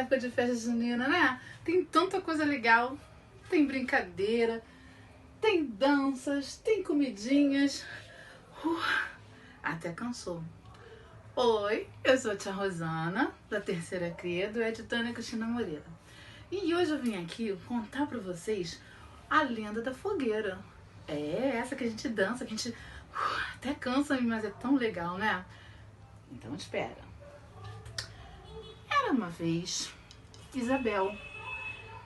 época de festa junina, né? Tem tanta coisa legal, tem brincadeira, tem danças, tem comidinhas. Até cansou. Oi, eu sou a tia Rosana, da Terceira Cria, do Editânia Cristina Moreira. E hoje eu vim aqui contar pra vocês a lenda da fogueira. É essa que a gente dança, que a gente até cansa, mas é tão legal, né? Então espera. Era uma vez Isabel.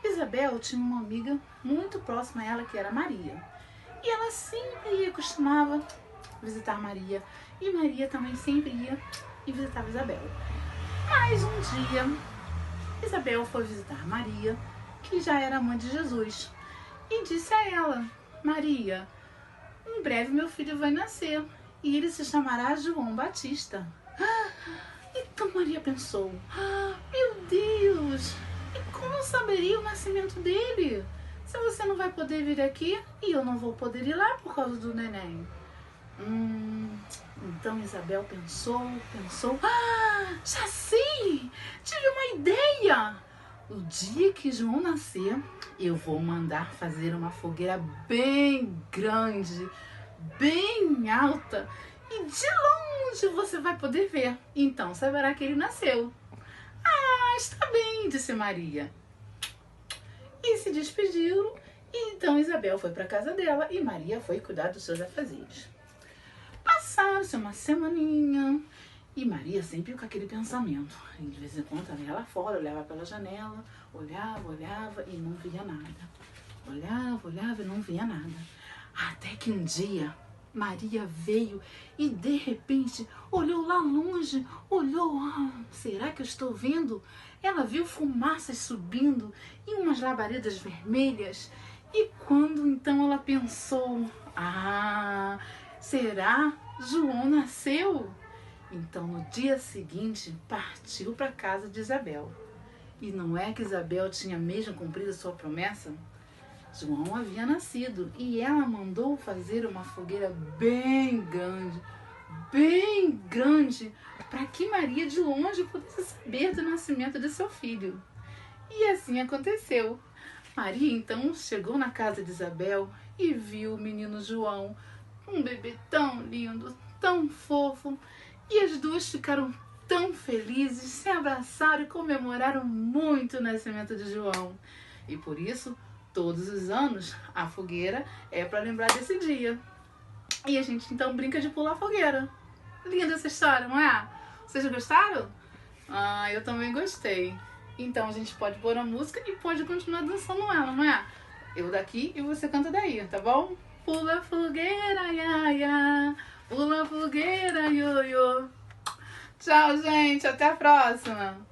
Isabel tinha uma amiga muito próxima a ela, que era Maria. E ela sempre costumava visitar Maria. E Maria também sempre ia e visitava Isabel. Mas um dia, Isabel foi visitar Maria, que já era mãe de Jesus. E disse a ela: Maria, em breve meu filho vai nascer e ele se chamará João Batista. Então Maria pensou: meu Deus, e como eu saberia o nascimento dele? Se você não vai poder vir aqui e eu não vou poder ir lá por causa do neném. Então Isabel pensou, já sei, tive uma ideia. O dia que João nascer, eu vou mandar fazer uma fogueira bem grande, bem alta, e de longe você vai poder ver. Então saberá que ele nasceu. Está bem, disse Maria. E se despediram, e então Isabel foi para a casa dela e Maria foi cuidar dos seus afazeres. Passaram-se uma semaninha e Maria sempre com aquele pensamento. E de vez em quando ela ia lá fora, olhava pela janela, olhava e não via nada. Olhava e não via nada. Até que um dia Maria veio e de repente olhou lá longe, será que eu estou vendo? Ela viu fumaças subindo e umas labaredas vermelhas. E quando então ela pensou: será? João nasceu? Então no dia seguinte partiu para a casa de Isabel. E não é que Isabel tinha mesmo cumprido sua promessa? João havia nascido e ela mandou fazer uma fogueira bem grande, para que Maria de longe pudesse saber do nascimento de seu filho. E assim aconteceu. Maria então chegou na casa de Isabel e viu o menino João, um bebê tão lindo, tão fofo, e as duas ficaram tão felizes, se abraçaram e comemoraram muito o nascimento de João. E por isso, todos os anos, a fogueira é para lembrar desse dia. E a gente então brinca de pular fogueira. Linda essa história, não é? Vocês gostaram? Eu também gostei. Então a gente pode pôr a música e pode continuar dançando ela, não é? Eu daqui e você canta daí, tá bom? Pula fogueira, ia, ia. Pula fogueira, ioiô. Tchau, gente. Até a próxima.